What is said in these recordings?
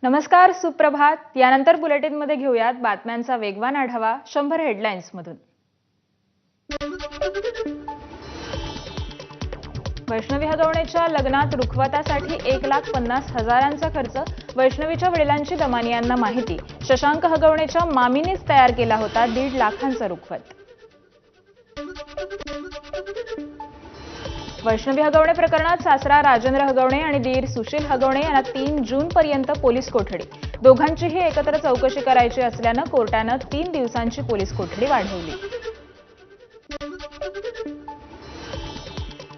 नमस्कार, सुप्रभात। यानंतर बुलेटिनमध्ये घेऊयात बातम्यांचा वेगवान आढावा 100 हेडलाईन्स मधून। वैष्णवी हगवणेच्या लग्नात रुखवतासाठी 1,50,000चा खर्च, वैष्णवीच्या वडिलांची दमानियांना माहिती। शशांक हगवणेच्या मामीनेच तयार केला होता 1.5 लाखांचा रुखवत। वैष्णवी हगवणे प्रकरणात सासरा राजेंद्र हगवणे आणि दीर सुशील हगवणे यांना 3 जूनपर्यंत पोलीस कोठडी। दोघांचीही एकत्र चौकशी करायची असल्यानं कोर्टानं 3 दिवसांची पोलीस कोठडी वाढवली।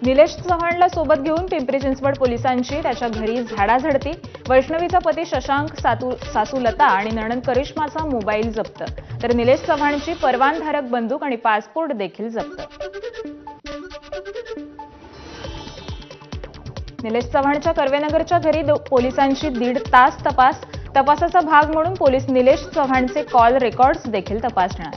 निलेश चव्हाणला सोबत घेऊन पिंपरी चिंचवड पोलिसांची त्याच्या घरी झाडाझडती। वैष्णवीचा पती शशांक, सासू लता आणि नणंद करिश्माचा मोबाईल जप्त, तर निलेश चव्हाणची परवानधारक बंदूक आणि पासपोर्ट देखील जप्त। निलेश चव्हाणच्या कर्वेनगरच्या घरी पोलिसांची 1.5 तास तपासाचा भाग म्हणून पोलीस निलेश चव्हाणचे कॉल रेकॉर्ड्स देखील तपासणार।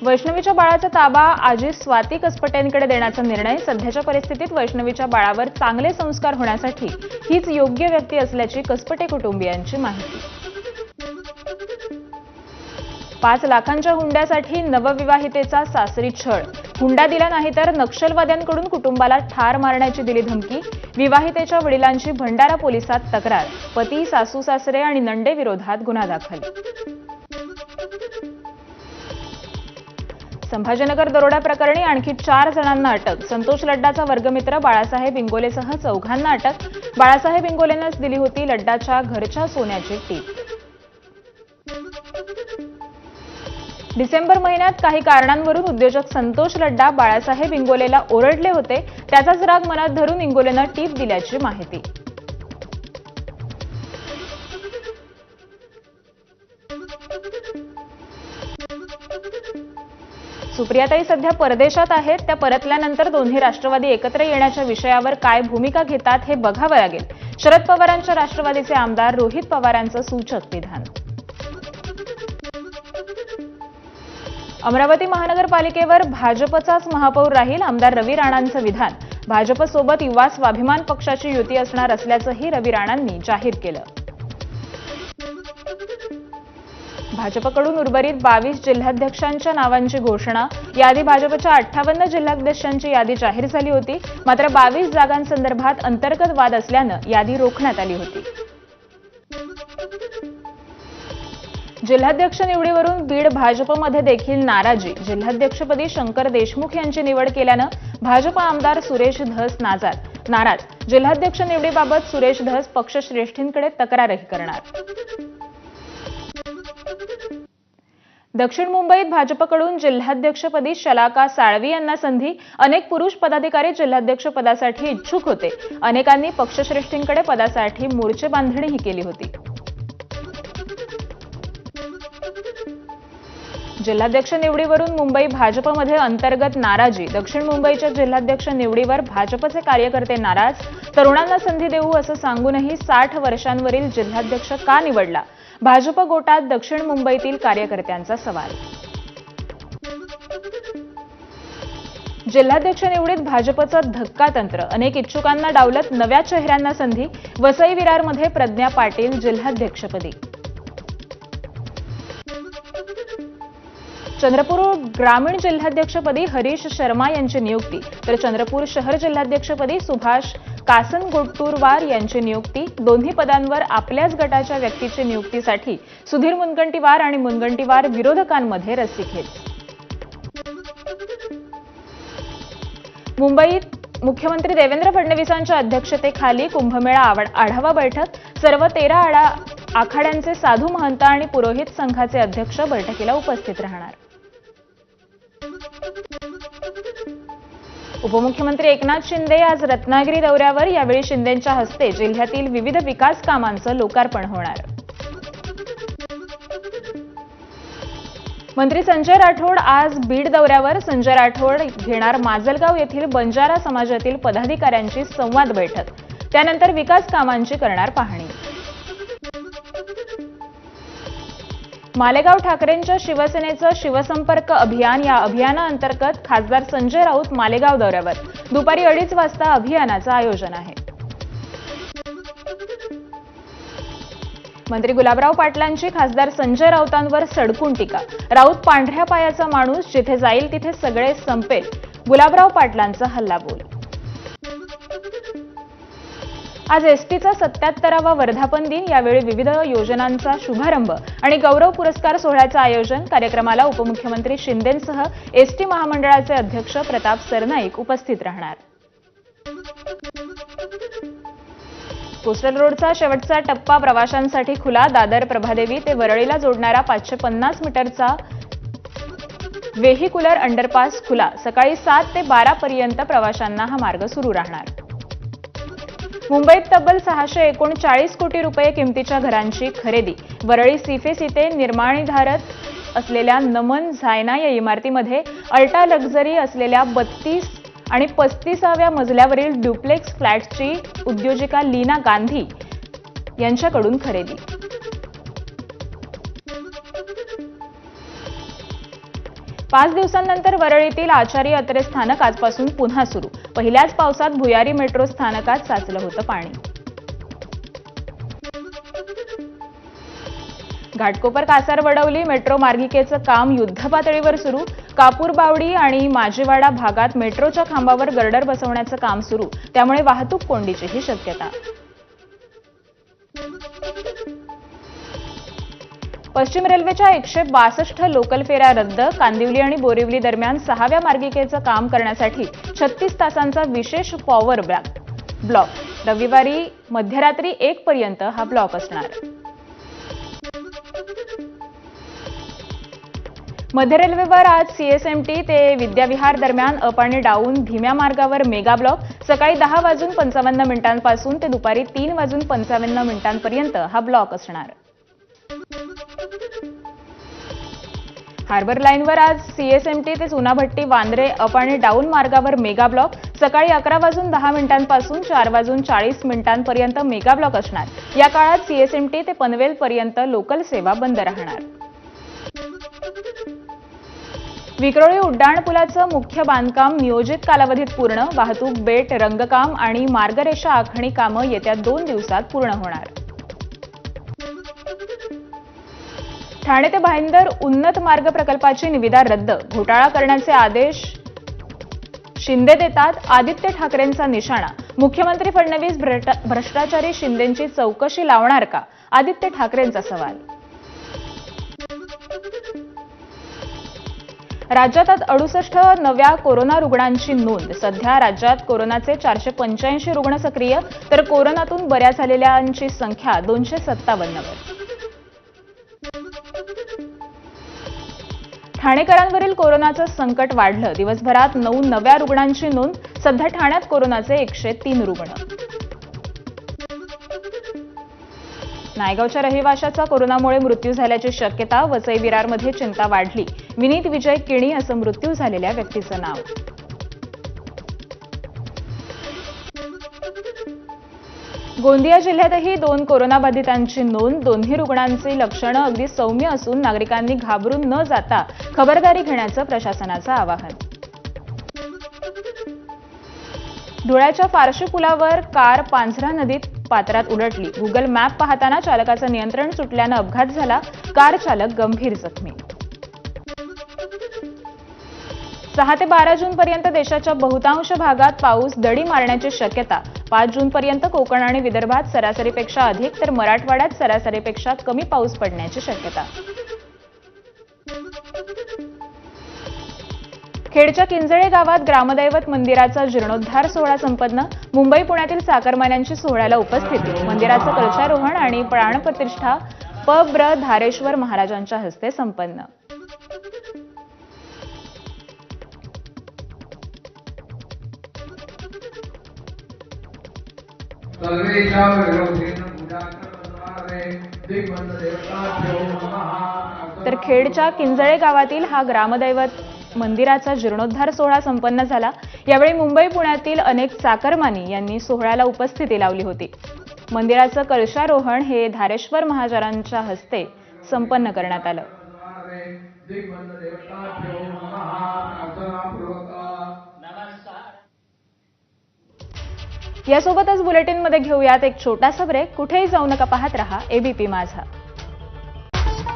वैष्णवीच्या बाळाचा ताबा आजी स्वाती कसपटेंकडे देण्याचा निर्णय। सध्याच्या परिस्थितीत वैष्णवीच्या बाळावर चांगले संस्कार होण्यासाठी हीच योग्य व्यक्ती असल्याची कसपटे कुटुंबियांची माहिती। 5 लाखांच्या हुंड्यासाठी नवविवाहितेचा सासरी छळ। हुंडा दिला नाही तर नक्षलवाद्यांकडून कुटुंबाला ठार मारण्याची दिली धमकी। विवाहितेच्या वडिलांची भंडारा पोलिसात तक्रार। पती, सासू सासरे आणि नंडे विरोधात गुन्हा दाखल। संभाजीनगर दरोडा प्रकरणी आणखी 4 जणांना अटक। संतोष लड्डाचा वर्गमित्र बाळासाहेब इंगोलेसह 4घांना अटक। बाळासाहेब इंगोलेनंच दिली होती लड्डाच्या घरच्या सोन्याची टीप। डिसेंबर महिन्यात काही कारणांवरून उद्योजक संतोष लड्डा बाळासाहेब इंगोलेला ओरडले होते। त्याचाच राग मनात धरून इंगोलेनं टीप दिल्याची माहिती। सुप्रियाताई सध्या परदेशात आहेत। त्या परतल्यानंतर दोन्ही राष्ट्रवादी एकत्र येण्याच्या विषयावर काय भूमिका घेतात हे बघावं लागेल। शरद पवारांच्या राष्ट्रवादीचे आमदार रोहित पवारांचं सूचक विधान। अमरावती महानगरपालिकेवर भाजपचाच महापौर राहील, आमदार रवी राणांचं विधान। भाजपसोबत युवा स्वाभिमान पक्षाची युती असणार असल्याचंही रवी राणांनी जाहीर केलं। भाजपकडून उर्वरित 22 जिल्हाध्यक्षांच्या नावांची घोषणा। यादी भाजपच्या 58 जिल्हाध्यक्षांची यादी जाहीर झाली होती, मात्र 22 जागांसंदर्भात अंतर्गत वाद असल्यानं यादी रोखण्यात आली होती। जिल्हाध्यक्ष निवडीवरून बीड भाजपमध्ये देखील नाराजी। जिल्हाध्यक्षपदी शंकर देशमुख यांची निवड केल्यानं भाजप आमदार सुरेश धस नाराज। जिल्हाध्यक्ष निवडीबाबत सुरेश धस पक्षश्रेष्ठींकडे तक्रारही करणार। दक्षिण मुंबईत भाजपकडून जिल्हाध्यक्षपदी शलाका साळवी यांना संधी। अनेक पुरुष पदाधिकारी जिल्हाध्यक्षपदासाठी इच्छुक होते। अनेकांनी पक्षश्रेष्ठींकडे पदासाठी मोर्चे बांधणीही केली होती। जिल्हाध्यक्ष निवडीवरून मुंबई भाजपमध्ये अंतर्गत नाराजी। दक्षिण मुंबईच्या जिल्हाध्यक्ष निवडीवर भाजपचे कार्यकर्ते नाराज। तरुणांना संधी देऊ असं सांगूनही 60 वर्षांवरील जिल्हाध्यक्ष का निवडला? भाजप गोटात दक्षिण मुंबईतील कार्यकर्त्यांचा सवाल। जिल्हाध्यक्ष निवडीत भाजपचं धक्का तंत्र। अनेक इच्छुकांना डावलत नव्या चेहऱ्यांना संधी। वसई विरारमध्ये प्रज्ञा पाटील जिल्हाध्यक्षपदी। चंद्रपूर ग्रामीण जिल्हाध्यक्षपदी हरीश शर्मा यांची नियुक्ती, तर चंद्रपूर शहर जिल्हाध्यक्षपदी सुभाष कासनगोट्टूरवार यांची नियुक्ती। दोन्ही पदांवर आपल्याच गटाच्या व्यक्तीची नियुक्तीसाठी सुधीर मुनगंटीवार आणि मुनगंटीवार विरोधकांमध्ये रस्सीखेच। मुंबईत मुख्यमंत्री देवेंद्र फडणवीसांच्या अध्यक्षतेखाली कुंभमेळा आढावा बैठक। सर्व 13 आखाड्यांचे साधू महंत आणि पुरोहित संघाचे अध्यक्ष बैठकीला उपस्थित राहणार। उपमुख्यमंत्री एकनाथ शिंदे आज रत्नागिरी दौऱ्यावर। यावेळी शिंदेंच्या हस्ते जिल्ह्यातील विविध विकास कामांचं लोकार्पण होणार। मंत्री संजय राठोड आज बीड दौऱ्यावर। संजय राठोड घेणार माजलगाव येथील बंजारा समाजातील पदाधिकाऱ्यांची संवाद बैठक। त्यानंतर विकास कामांची करणार पाहणी। मालेगाव ठाकरेंच्या शिवसेनेचं शिवसंपर्क अभियान। या अभियानाअंतर्गत खासदार संजय राऊत मालेगाव दौऱ्यावर। दुपारी 2:30 वाजता अभियानाचं आयोजन आहे। मंत्री गुलाबराव पाटलांची खासदार संजय राऊतांवर सडकून टीका. राऊत पांढऱ्या पायाचा माणूस, जिथे जाईल तिथे सगळे संपेल. गुलाबराव पाटलांचा हल्लाबोल. आज एसटीचा 77वा वर्धापन दिन. यावेळी विविध योजनांचा शुभारंभ आणि गौरव पुरस्कार सोहळ्याचं आयोजन. कार्यक्रमाला उपमुख्यमंत्री शिंदेंसह एसटी महामंडळाचे अध्यक्ष प्रताप सरनाईक उपस्थित राहणार. कोस्टल रोडचा शेवटचा टप्पा प्रवाशांसाठी खुला. दादर प्रभादेवी ते वरळीला जोडणारा 550 मीटरचा व्हेहिक्युलर अंडरपास खुला. सकाळी 7 ते 12 पर्यंत प्रवाशांना हा मार्ग सुरू राहणार. मुंबईत तब्बल 639 कोटी रुपये किमतीच्या घरांची खरेदी. वरळी सीफेस इथे निर्माणीधारक असलेल्या नमन झायना या इमारतीमध्ये अल्ट्रा लक्झरी असलेल्या 32 आणि 35व्या मजल्यावरील ड्युप्लेक्स फ्लॅट्सची उद्योजिका लीना गांधी यांच्याकडून खरेदी. पाच दिवसांनंतर वरळीतील आचारी अत्रे स्थानक आजपासून पुन्हा सुरू. पहिल्याच पावसात भुयारी मेट्रो स्थानकात साचलं होतं पाणी. घाटकोपर कासारवडवली मेट्रो मार्गिकेचं काम युद्धपातळीवर सुरू. कापूरबावडी आणि माजीवाडा भागात मेट्रोच्या खांबावर गर्डर बसवण्याचं काम सुरू. त्यामुळे वाहतूक कोंडीचीही शक्यता. पश्चिम रेल्वेच्या 162 लोकल फेऱ्या रद्द. कांदिवली आणि बोरिवली दरम्यान 6व्या मार्गिकेचं काम करण्यासाठी 36 तासांचा विशेष पॉवर ब्लॉक. रविवारी मध्यरात्री 1 पर्यंत हा ब्लॉक असणार. मध्य रेल्वेवर आज सीएसएमटी ते विद्याविहार दरम्यान अप आणि डाऊन धीम्या मार्गावर मेगा ब्लॉक. सकाळी 10:55 पासून ते दुपारी 3:55 हा ब्लॉक असणार. हार्बर लाईनवर आज सीएसएमटी ते चुनाभट्टी वांद्रे अप आणि डाऊन मार्गावर मेगा ब्लॉक. सकाळी 11:10 पासून 4:40 मेगा ब्लॉक असणार. या काळात सीएसएमटी ते पनवेल पर्यंत लोकल सेवा बंद राहणार. विक्रोळी उड्डाणपुलाचं मुख्य बांधकाम नियोजित कालावधीत पूर्ण. वाहतूक, बेट, रंगकाम आणि मार्गरेषा आखणी कामं येत्या 2 दिवसात पूर्ण होणार. ठाणे ते भाईंदर उन्नत मार्ग प्रकल्पाची निविदा रद्द. घोटाळा करण्याचे आदेश शिंदे देतात. आदित्य ठाकरेंचा निशाणा. मुख्यमंत्री फडणवीस भ्रष्टाचारी शिंदेंची चौकशी लावणार का? आदित्य ठाकरेंचा सवाल. राज्यात 68 नव्या कोरोना रुग्णांची नोंद. सध्या राज्यात कोरोनाचे 485 रुग्ण सक्रिय, तर कोरोनातून बऱ्या झालेल्यांची संख्या 257 वर. ठाणेकरांवरील कोरोनाचं संकट वाढलं. दिवसभरात 9 नव्या रुग्णांची नोंद. सध्या ठाण्यात कोरोनाचे 103 रुग्ण. नायगावच्या रहिवाशाचा कोरोनामुळे मृत्यू झाल्याची शक्यता. वसई विरारमध्ये चिंता वाढली. विनीत विजय किणी असं मृत्यू झालेल्या व्यक्तीचं नाव. गोंदिया जिल्ह्यातही 2 कोरोनाबाधितांची नोंद. दोन्ही रुग्णांची लक्षणं अगदी सौम्य असून नागरिकांनी घाबरून न जाता खबरदारी घेण्याचं प्रशासनाचं आवाहन. धुळ्याच्या फारशी पुलावर कार पांझरा नदीत पात्रात उलटली. गुगल मॅप पाहताना चालकाचं नियंत्रण सुटल्यानं अपघात झाला. कार चालक गंभीर जखमी. 6 ते 12 जूनपर्यंत देशाच्या बहुतांश भागात पाऊस दडी मारण्याची शक्यता. 5 जूनपर्यंत कोकण आणि विदर्भात सरासरीपेक्षा अधिक तर मराठवाड्यात सरासरीपेक्षा कमी पाऊस पडण्याची शक्यता. खेडच्या किंजळे गावात ग्रामदैवत मंदिराचा जीर्णोद्धार सोहळा संपन्न. मुंबई पुण्यातील चाकरमान्यांची सोहळ्याला उपस्थिती. मंदिराचं कलशारोहण आणि प्राणप्रतिष्ठा प.ब्र. धारेश्वर महाराजांच्या हस्ते संपन्न. तर खेडच्या किंजळे गावातील हा ग्रामदैवत मंदिराचा जीर्णोद्धार सोहळा संपन्न झाला. यावेळी मुंबई पुण्यातील अनेक चाकरमानी यांनी सोहळ्याला उपस्थिती लावली होती. मंदिराचं कलशारोहण हे धारेश्वर महाराजांच्या हस्ते संपन्न करण्यात आलं. यासोबतच बुलेटिनमध्ये घेऊयात एक छोटासा ब्रेक. कुठेही जाऊ नका, पाहत रहा एबीपी माझा.